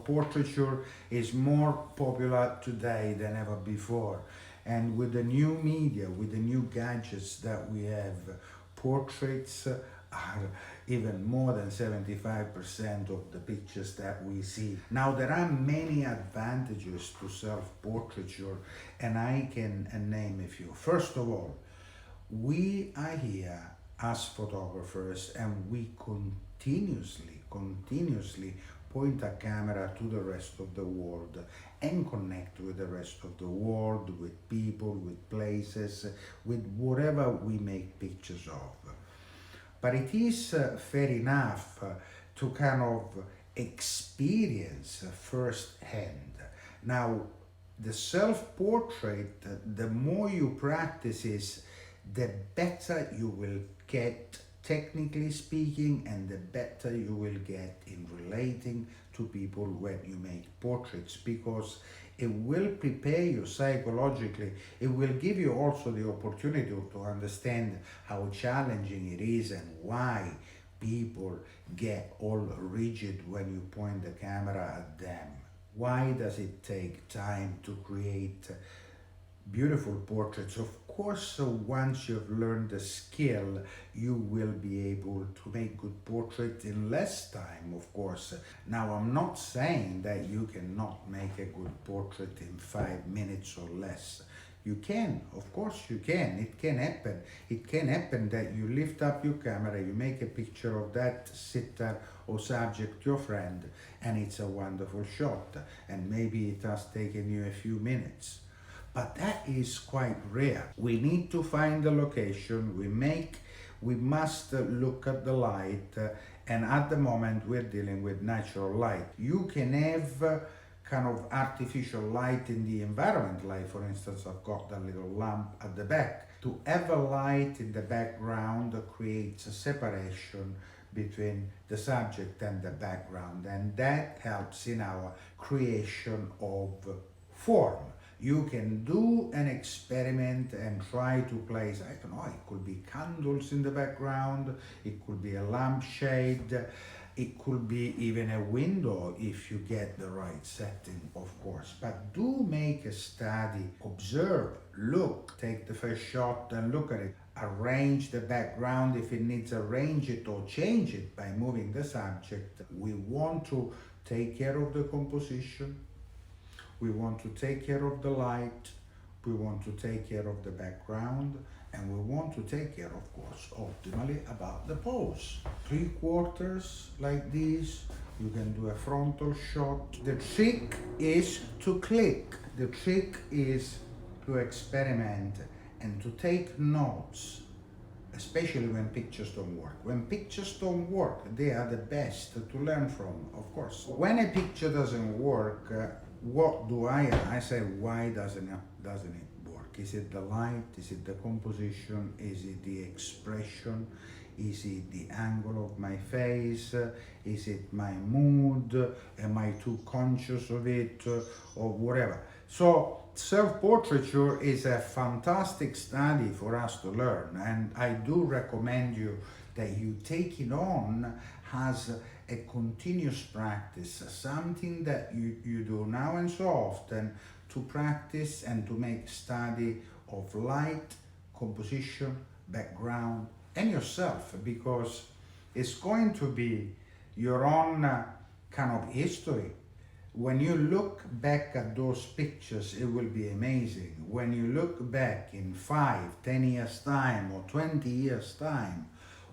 Portraiture is more popular today than ever before. And with the new media, with the new gadgets that we have, portraits are even more than 75% of the pictures that we see. Now, there are many advantages to self-portraiture, and I can name a few. First of all, we are here as photographers, and we continuously point a camera to the rest of the world and connect with the rest of the world, with people, with places, with whatever we make pictures of. But it is fair enough to kind of experience firsthand. Now, the self-portrait, the more you practice it, the better you will get, technically speaking, and the better you will get in relating to people when you make portraits, because it will prepare you psychologically. It will give you also the opportunity to understand how challenging it is and why people get all rigid when you point the camera at them. Why does it take time to create beautiful portraits? Of course, so once you've learned the skill, you will be able to make good portraits in less time, of course. Now, I'm not saying that you cannot make a good portrait in 5 minutes or less. You can, of course you can. It can happen. It can happen that you lift up your camera, you make a picture of that sitter or subject, your friend, and it's a wonderful shot. And maybe it has taken you a few minutes. But that is quite rare. We need to find the location, we must look at the light, and at the moment we're dealing with natural light. You can have kind of artificial light in the environment, like for instance I've got the little lamp at the back. To have a light in the background creates a separation between the subject and the background, and that helps in our creation of form. You can do an experiment and try to place, I don't know, it could be candles in the background, it could be a lampshade, it could be even a window if you get the right setting, of course. But do make a study, observe, look, take the first shot and look at it. Arrange the background if it needs, arrange it or change it by moving the subject. We want to take care of the composition. We want to take care of the light, we want to take care of the background, and we want to take care, of course, optimally about the pose. 3/4 like this, you can do a frontal shot. The trick is to click. The trick is to experiment and to take notes, especially when pictures don't work. When pictures don't work, they are the best to learn from, of course. When a picture doesn't work, what do I say, why doesn't it work? Is it the light? Is it the composition? Is it the expression? Is it the angle of my face? Is it my mood? Am I too conscious of it? Or whatever. So self-portraiture is a fantastic study for us to learn, and I do recommend you that you take it on as a continuous practice, something that you do now and so often to practice and to make study of light, composition, background, and yourself, because it's going to be your own kind of history. When you look back at those pictures, it will be amazing. When you look back in 5, 10 years time or 20 years time,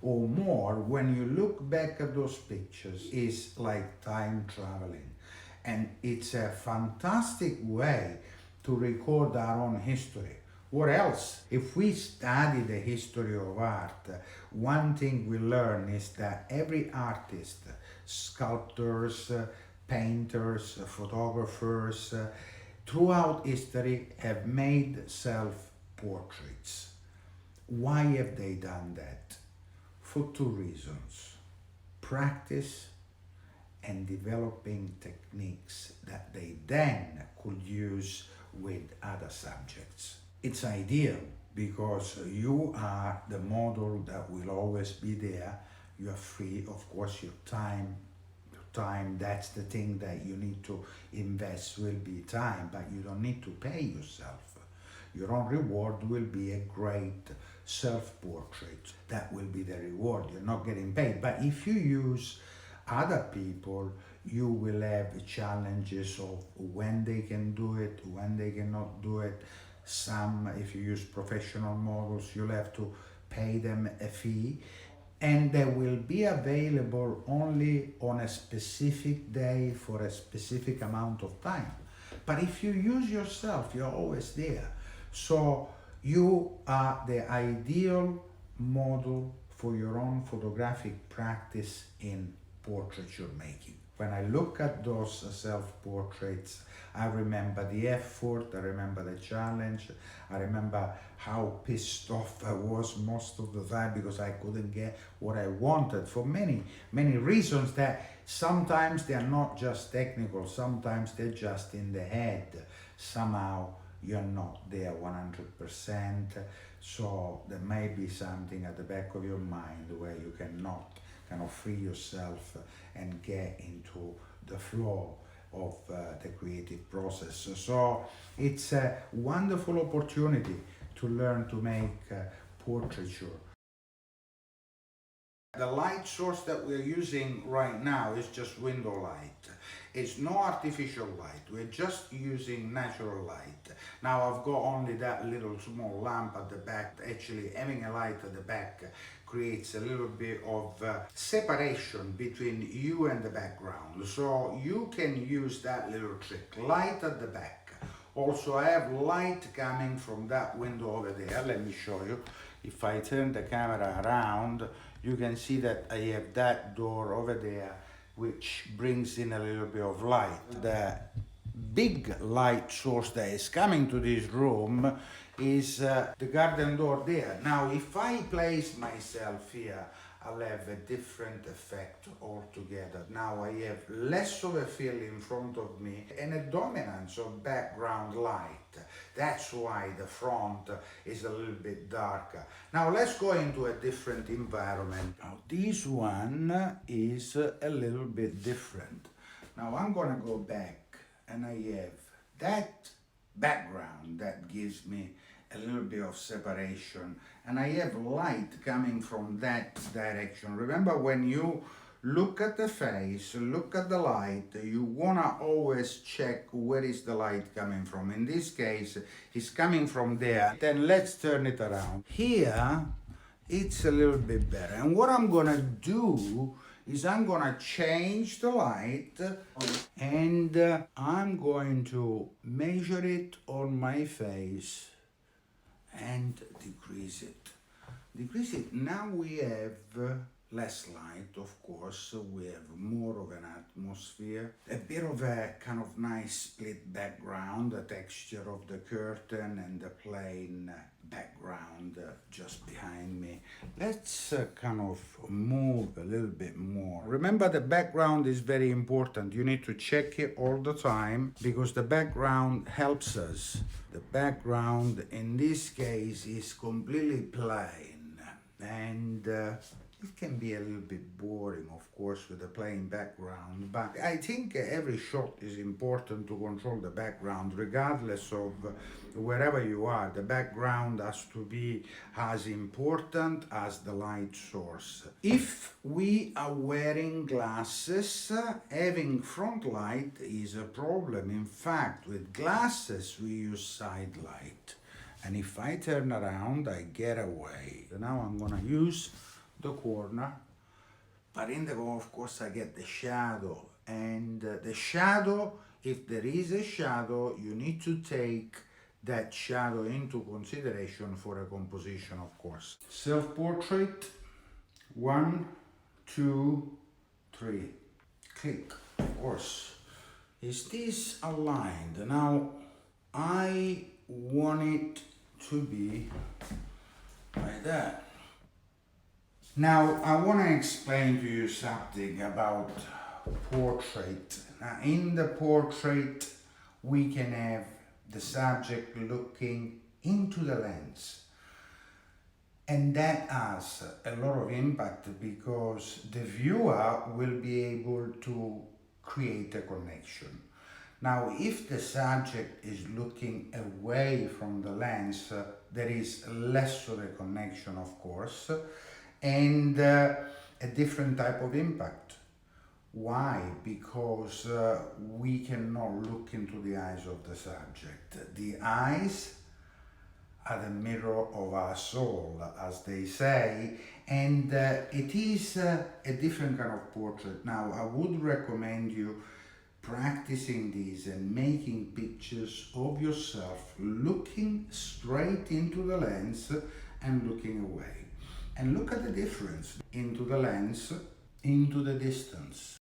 or more, when you look back at those pictures, it's like time traveling. And it's a fantastic way to record our own history. What else? If we study the history of art, one thing we learn is that every artist, sculptors, painters, photographers, throughout history have made self-portraits. Why have they done that? For 2 reasons: practice and developing techniques that they then could use with other subjects. It's ideal because you are the model that will always be there. You are free, of course, your time. That's the thing that you need to invest, will be time, but you don't need to pay yourself. Your own reward will be a great self-portrait. That will be the reward. You're not getting paid. But if you use other people, you will have challenges of when they can do it, when they cannot do it. Some, if you use professional models, you'll have to pay them a fee, and they will be available only on a specific day for a specific amount of time. But if you use yourself, you're always there. So you are the ideal model for your own photographic practice in portraiture making. When I look at those self-portraits, I remember the effort, I remember the challenge, I remember how pissed off I was most of the time because I couldn't get what I wanted for many reasons that sometimes they are not just technical, sometimes they're just in the head. Somehow you're not there 100%, so there may be something at the back of your mind where you cannot kind of free yourself and get into the flow of the creative process. So it's a wonderful opportunity to learn to make portraiture. The light source that we're using right now is just window light. It's no artificial light, we're just using natural light. Now I've got only that little small lamp at the back. Actually having a light at the back creates a little bit of separation between you and the background. So you can use that little trick, light at the back. Also I have light coming from that window over there. Let me show you. If I turn the camera around, you can see that I have that door over there which brings in a little bit of light. The big light source that is coming to this room is the garden door there. Now if I place myself here, I'll have a different effect altogether. Now I have less of a fill in front of me and a dominance of background light. That's why the front is a little bit darker. Now let's go into a different environment. Now this one is a little bit different. Now I'm gonna go back and I have that background that gives me a little bit of separation, and I have light coming from that direction. Remember, when you look at the face, look at the light, you wanna always check where is the light coming from. In this case, it's coming from there. Then let's turn it around. Here, it's a little bit better. And what I'm gonna do is I'm gonna change the light and I'm going to measure it on my face and decrease it. Decrease it. Now we have less light, of course, so we have more of an atmosphere, a bit of a kind of nice split background, the texture of the curtain and the plain background just behind me. Let's kind of move a little bit more. Remember, the background is very important. You need to check it all the time because the background helps us. The background in this case is completely plain, and it can be a little bit boring, of course, with a plain background, but I think every shot is important to control the background, regardless of wherever you are. The background has to be as important as the light source. If we are wearing glasses, having front light is a problem. In fact, with glasses, we use side light. And if I turn around, I get away. So now I'm gonna use the corner, but in the of course I get the shadow, and the shadow, if there is a shadow, you need to take that shadow into consideration for a composition, of course. Self-portrait, 1, 2, 3, click. Of course, is this aligned? Now I want it to be like that. Now, I want to explain to you something about portrait. Now, in the portrait, we can have the subject looking into the lens. And that has a lot of impact because the viewer will be able to create a connection. Now, if the subject is looking away from the lens, there is less of a connection, of course, and a different type of impact. Why? Because we cannot look into the eyes of the subject. The eyes are the mirror of our soul, as they say, and it is a different kind of portrait. Now, I would recommend you practicing these and making pictures of yourself looking straight into the lens and looking away. And look at the difference into the lens, into the distance.